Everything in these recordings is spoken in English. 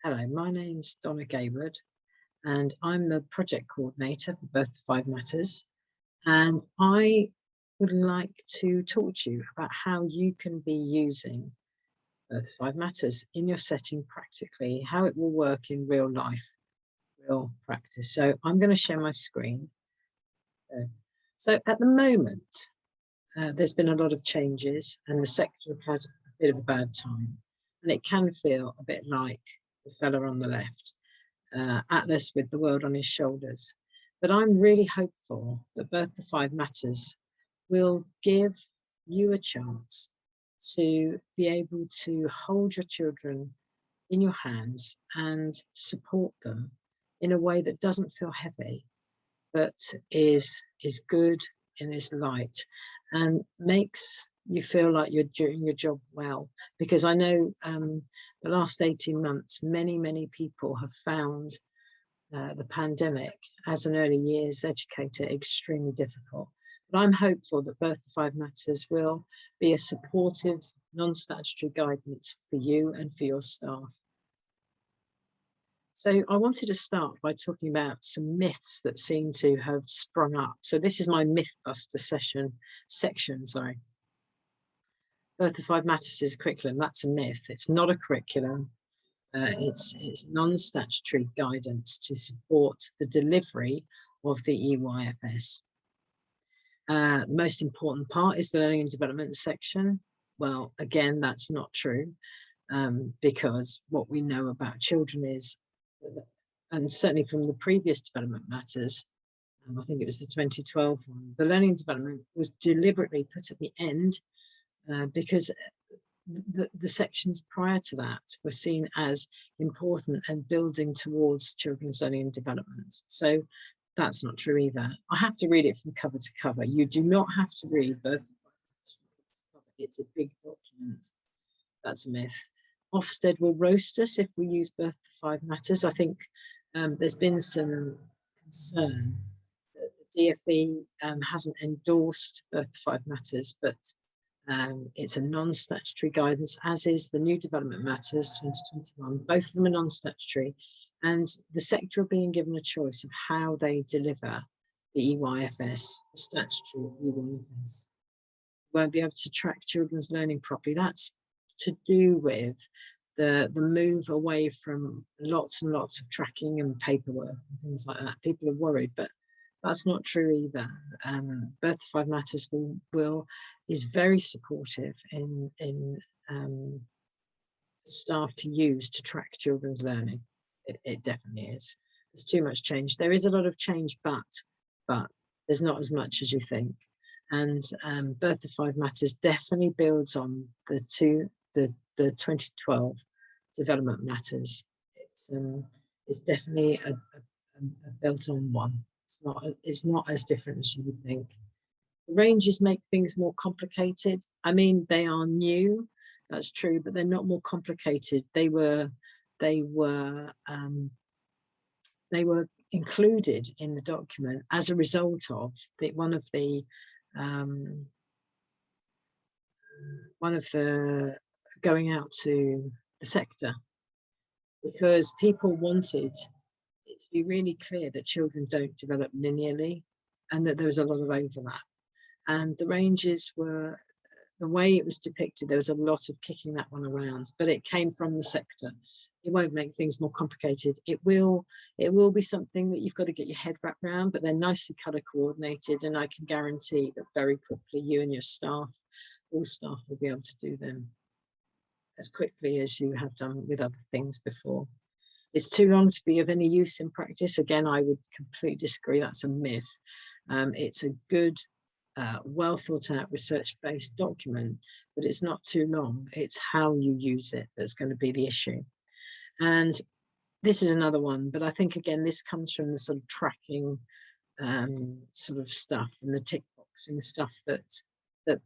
Hello, my name's Donna Gaywood and I'm the project coordinator for Birth to 5 Matters. And I would like to talk to you about how you can be using Birth to 5 Matters in your setting practically, how it will work in real life, real practice. So I'm going to share my screen. So at the moment, there's been a lot of changes and the sector have had a bit of a bad time. And it can feel a bit like the fella on the left, Atlas with the world on his shoulders. But I'm really hopeful that Birth to 5 Matters will give you a chance to be able to hold your children in your hands and support them in a way that doesn't feel heavy, but is good and is light and makes you feel like you're doing your job well. Because I know the last 18 months, many people have found the pandemic as an early years educator extremely difficult. But I'm hopeful that Birth to 5 Matters will be a supportive, non-statutory guidance for you and for your staff. So I wanted to start by talking about some myths that seem to have sprung up. So this is my Mythbuster section. Birth to 5 Matters is a curriculum. That's a myth. It's not a curriculum. It's non-statutory guidance to support the delivery of the EYFS. The most important part is the learning and development section. Well, again, that's not true, because what we know about children is, and certainly from the previous development matters, I think it was the 2012 one, the learning and development was deliberately put at the end because the sections prior to that were seen as important and building towards children's learning and development. So that's not true either. I have to read it from cover to cover. You do not have to read Birth to 5 Matters from cover to cover. It's a big document. That's a myth. Ofsted will roast us if we use Birth to 5 Matters. I think there's been some concern that the DfE hasn't endorsed Birth to 5 Matters, but it's a non-statutory guidance, as is the New Development Matters 2021. Both of them are non-statutory, and the sector are being given a choice of how they deliver the EYFS, the statutory EYFS. Won't be able to track children's learning properly. That's to do with the move away from lots and lots of tracking and paperwork and things like that. People are worried, but that's not true either. Birth to 5 Matters is very supportive in staff to use to track children's learning. It definitely is. There's too much change. There is a lot of change, but there's not as much as you think. And Birth to 5 Matters definitely builds on the 2012 development matters. It's definitely a built-on one. It's not as different as you would think. The ranges make things more complicated. I mean, they are new, that's true, but they're not more complicated. They were included in the document as a result of one of the going out to the sector, because people wanted it to be really clear that children don't develop linearly and that there was a lot of overlap. And the ranges were, the way it was depicted, there was a lot of kicking that one around, but it came from the sector. It won't make things more complicated. It will be something that you've got to get your head wrapped around, but they're nicely colour coordinated, and I can guarantee that very quickly you and your staff, all staff, will be able to do them as quickly as you have done with other things before. It's too long to be of any use in practice. Again, I would completely disagree. That's a myth. It's a good, well thought out, research-based document, but it's not too long. It's how you use it that's going to be the issue. And this is another one, but I think, again, this comes from the sort of tracking sort of stuff and the tick boxing stuff that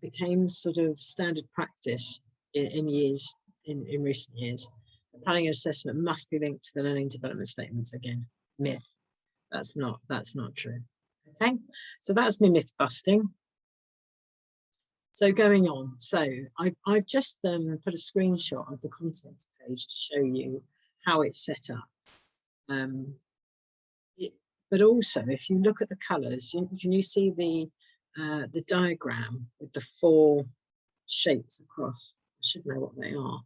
became sort of standard practice in recent years. The planning and assessment must be linked to the learning development statements. Again, myth. That's not true. Okay, so that's my myth busting. So going on, so I've just put a screenshot of the contents page to show you how it's set up. But also, if you look at the colours, can you see the diagram with the 4 shapes across? I should know what they are.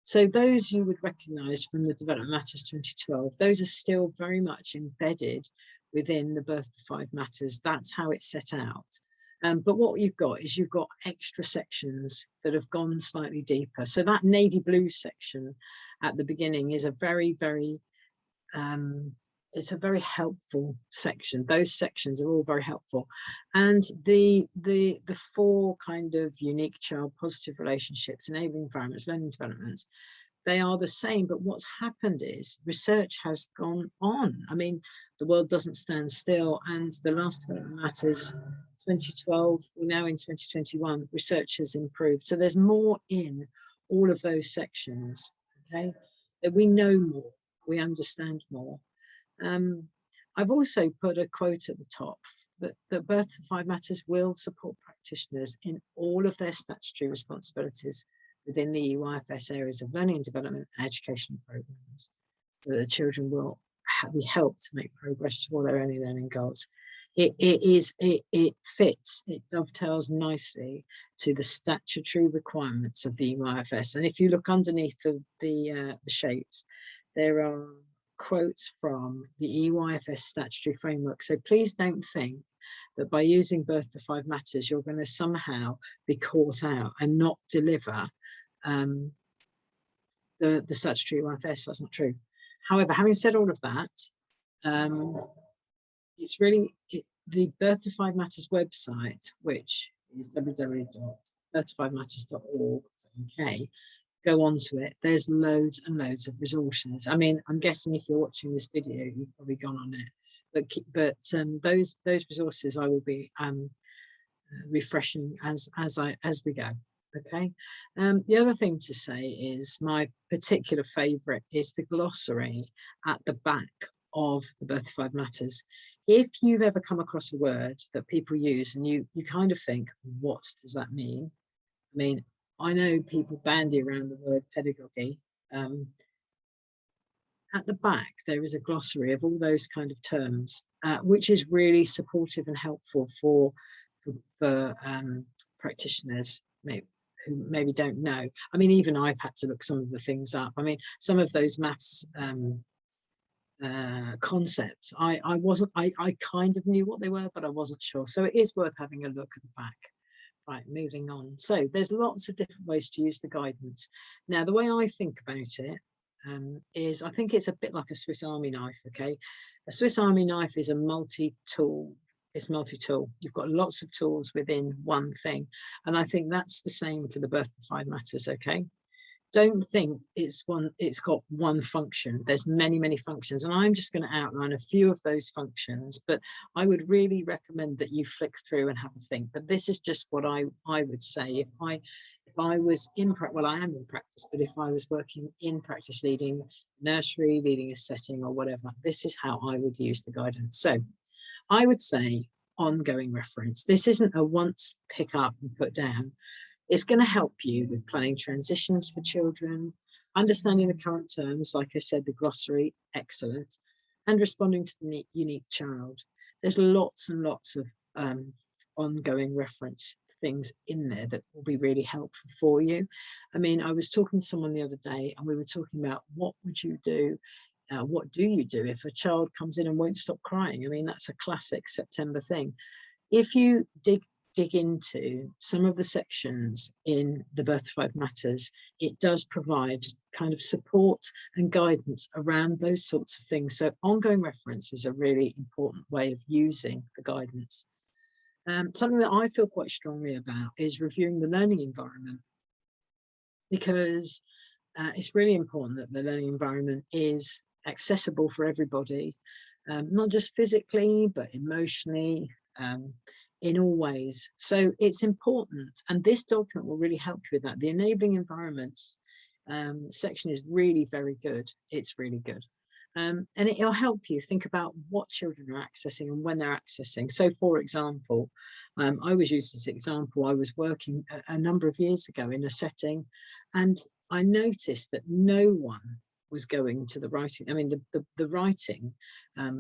So those you would recognise from the Development Matters 2012. Those are still very much embedded within the Birth to 5 Matters. That's how it's set out. But what you've got is you've got extra sections that have gone slightly deeper. So that navy blue section at the beginning is a very, very it's a very helpful section. Those sections are all very helpful. And the 4 kind of unique child positive relationships, enabling environments, learning developments, they are the same. But what's happened is research has gone on. I mean, the world doesn't stand still. And the last Development Matters 2012, we're now in 2021, research has improved. So there's more in all of those sections, okay? That we know more, we understand more. I've also put a quote at the top that Birth to 5 Matters will support practitioners in all of their statutory responsibilities within the EYFS areas of learning and development and education programs, that the children will be helped to make progress toward their early learning goals. It fits, it dovetails nicely to the statutory requirements of the EYFS. And if you look underneath the shapes, there are quotes from the EYFS statutory framework. So please don't think that by using Birth to 5 Matters, you're going to somehow be caught out and not deliver the statutory EYFS. That's not true. However, having said all of that, it's really the Birth to 5 Matters website, which is www.birth5matters.org.uk. Go onto it. There's loads and loads of resources. I mean, I'm guessing if you're watching this video, you've probably gone on it. But those resources I will be refreshing as we go. Okay. The other thing to say is my particular favourite is the glossary at the back of the Birth to 5 Matters. If you've ever come across a word that people use and you kind of think, what does that mean? I mean, I know people bandy around the word pedagogy. At the back, there is a glossary of all those kind of terms, which is really supportive and helpful for practitioners who maybe don't know. I mean, even I've had to look some of the things up. I mean, some of those maths concepts, I kind of knew what they were, but I wasn't sure. So it is worth having a look at the back. Right, moving on. So there's lots of different ways to use the guidance. Now, the way I think about it is I think it's a bit like a Swiss Army knife, okay? A Swiss Army knife is a multi-tool. It's multi-tool. You've got lots of tools within one thing. And I think that's the same for the Birth to 5 Matters, okay? Don't think it's got one function. There's many, many functions. And I'm just going to outline a few of those functions, but I would really recommend that you flick through and have a think. But this is just what I would say if I was in practice. Well, I am in practice, but if I was working in practice, leading nursery, leading a setting or whatever, this is how I would use the guidance. So I would say ongoing reference. This isn't a once pick up and put down. It's going to help you with planning transitions for children, understanding the current terms, like I said, the glossary, excellent, and responding to the unique child. There's lots and lots of ongoing reference things in there that will be really helpful for you. I mean, I was talking to someone the other day and we were talking about what would you do? What do you do if a child comes in and won't stop crying? I mean, that's a classic September thing. If you dig into some of the sections in the Birth to 5 Matters, it does provide kind of support and guidance around those sorts of things. So ongoing reference is a really important way of using the guidance. Something that I feel quite strongly about is reviewing the learning environment, because it's really important that the learning environment is accessible for everybody, not just physically, but emotionally, in all ways. So it's important, and this document will really help you with that. The enabling environments section is really very good. It's really good. And it'll help you think about what children are accessing and when they're accessing. So for example, I was used as an example, I was working a number of years ago in a setting, and I noticed that no one was going to the writing. I mean, the writing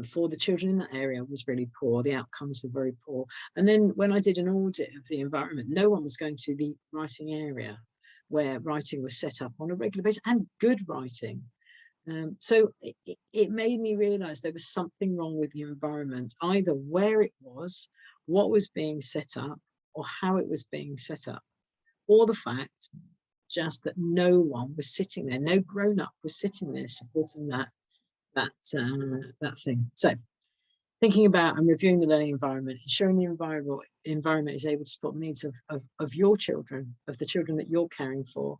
for the children in that area was really poor. The outcomes were very poor. And then when I did an audit of the environment, no one was going to the writing area where writing was set up on a regular basis, and good writing. So it made me realize there was something wrong with the environment, either where it was, what was being set up, or how it was being set up, or the fact just that no one was sitting there, no grown-up was sitting there supporting that thing. So thinking about and reviewing the learning environment, ensuring the environment is able to support the needs of your children, of the children that you're caring for,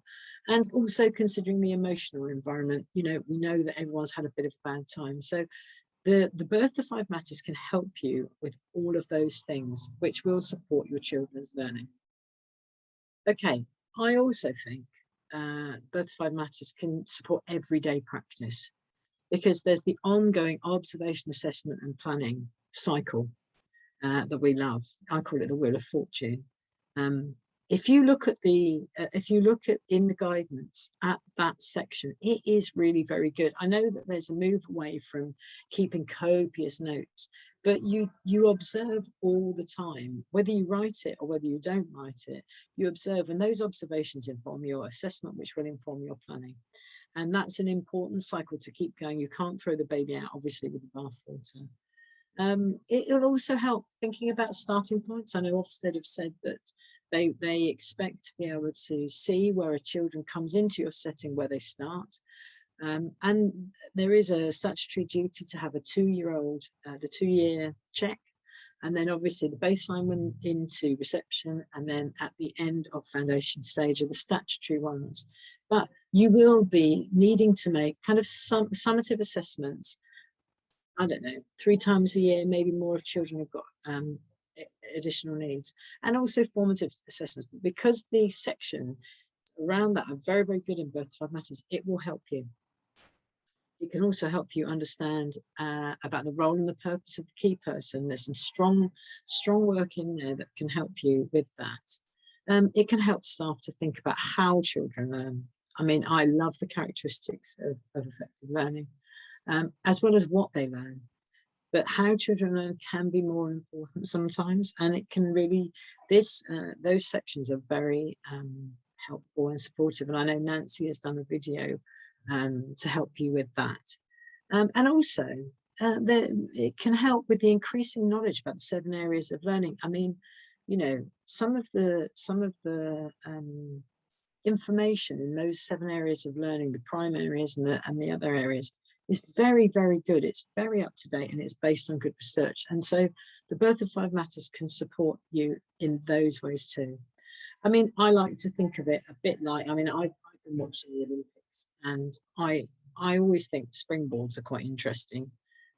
and also considering the emotional environment. You know, we know that everyone's had a bit of a bad time. So the Birth to Five Matters can help you with all of those things, which will support your children's learning. Okay, I also think Birth to Five Matters can support everyday practice, because there's the ongoing observation, assessment and planning cycle that we love. I call it the Wheel of Fortune. If you look at in the guidance at that section, it is really very good. I know that there's a move away from keeping copious notes, but you observe all the time, whether you write it or whether you don't write it, you observe, and those observations inform your assessment, which will inform your planning. And that's an important cycle to keep going. You can't throw the baby out, obviously, with the bathwater. It'll also help thinking about starting points. I know Ofsted have said that they expect to be able to see where a children comes into your setting, where they start. And there is a statutory duty to have a 2-year-old, the 2-year check, and then obviously the baseline went into reception, and then at the end of foundation stage are the statutory ones. But you will be needing to make kind of summative assessments, I don't know, 3 times a year, maybe more if children have got additional needs, and also formative assessments. Because the sections around that are very, very good in Birth to Five Matters, it will help you. It can also help you understand about the role and the purpose of the key person. There's some strong work in there that can help you with that. It can help staff to think about how children learn. I mean, I love the characteristics of effective learning, as well as what they learn. But how children learn can be more important sometimes, and it can really, those sections are very helpful and supportive. And I know Nancy has done a video to help you with that. And also, it can help with the increasing knowledge about the 7 areas of learning. I mean, you know, some of the information in those 7 areas of learning, the prime areas and the other areas, is very, very good. It's very up to date, and it's based on good research. And so the Birth to Five Matters can support you in those ways too. I mean, I like to think of it a bit like, I mean, I've been watching the Olympics, and I always think springboards are quite interesting.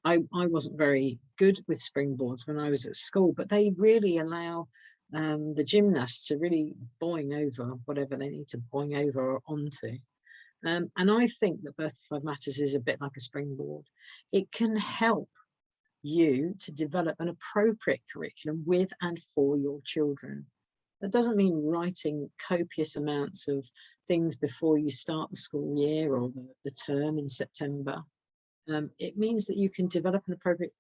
I wasn't very good with springboards when I was at school, but they really allow the gymnasts to really boing over whatever they need to boing over or onto. And I think that Birth to Five Matters is a bit like a springboard. It can help you to develop an appropriate curriculum with and for your children. That doesn't mean writing copious amounts of things before you start the school year or the term in September. It means that you can develop an appropriate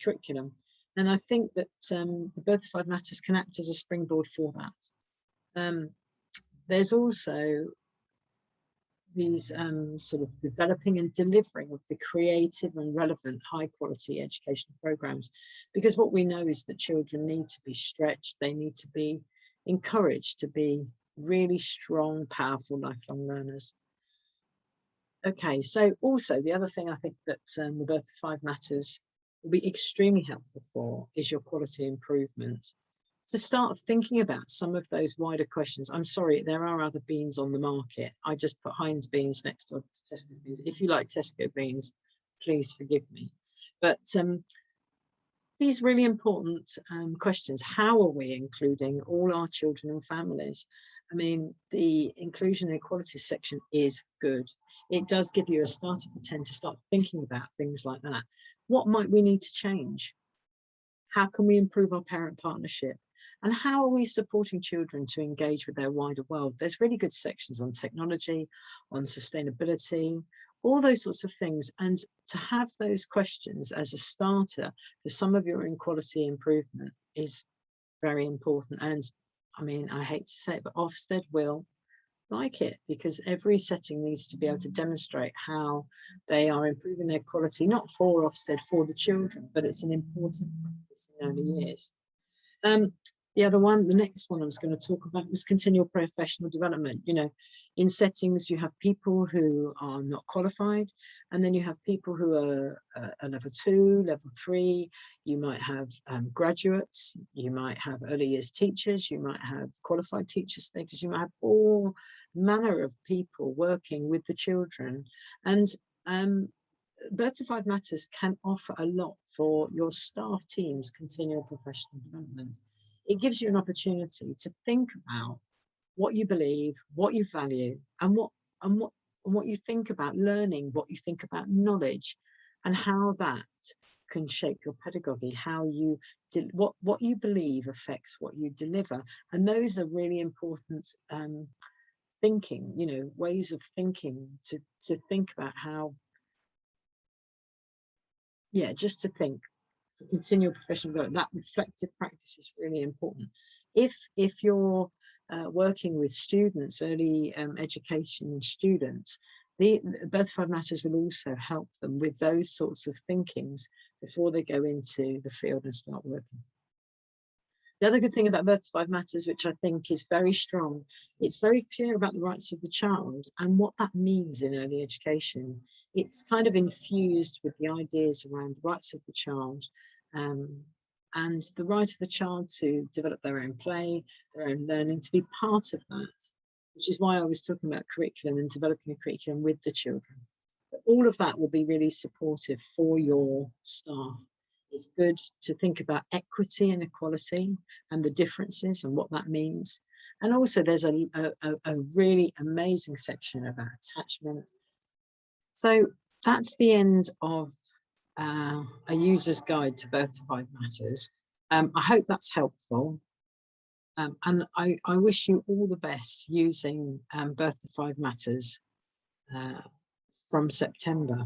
curriculum. And I think that the Birth to Five Matters can act as a springboard for that. There's also these sort of developing and delivering of the creative and relevant high quality educational programs, because what we know is that children need to be stretched, they need to be encouraged to be really strong, powerful, lifelong learners. Okay, so also the other thing I think that the Birth to Five Matters will be extremely helpful for is your quality improvement. To start thinking about some of those wider questions. I'm sorry, there are other beans on the market. I just put Heinz beans next to Tesco beans. If you like Tesco beans, please forgive me. But these really important questions. How are we including all our children and families? I mean, the inclusion and equality section is good. It does give you a starting point to start thinking about things like that. What might we need to change? How can we improve our parent partnership? And how are we supporting children to engage with their wider world? There's really good sections on technology, on sustainability, all those sorts of things. And to have those questions as a starter for some of your inequality improvement is very important. And I mean, I hate to say it, but Ofsted will like it, because every setting needs to be able to demonstrate how they are improving their quality, not for Ofsted, for the children, but it's an important practice in early years. The other one, the next one I was going to talk about was continual professional development. You know, in settings, you have people who are not qualified, and then you have people who are level 2, level 3. You might have graduates, you might have early years teachers, you might have qualified teacher status, you might have all manner of people working with the children. And Birth to 5 Matters can offer a lot for your staff teams' continual professional development. It gives you an opportunity to think about what you believe, what you value, and what you think about learning, what you think about knowledge, and how that can shape your pedagogy, how you what you believe affects what you deliver. And those are really important thinking, you know, ways of thinking to think about how, yeah, just to think. Continual professional development, that reflective practice is really important. If you're working with students, early education students, the Birth to 5 Matters will also help them with those sorts of thinkings before they go into the field and start working. The other good thing about Birth to 5 Matters, which I think is very strong, it's very clear about the rights of the child and what that means in early education. It's kind of infused with the ideas around the rights of the child, and the right of the child to develop their own play, their own learning, to be part of that, which is why I was talking about curriculum and developing a curriculum with the children. But all of that will be really supportive for your staff. It's good to think about equity and equality and the differences and what that means. And also there's a really amazing section about attachment. So that's the end of a user's guide to Birth to 5 Matters. I hope that's helpful. And I wish you all the best using Birth to 5 Matters from September.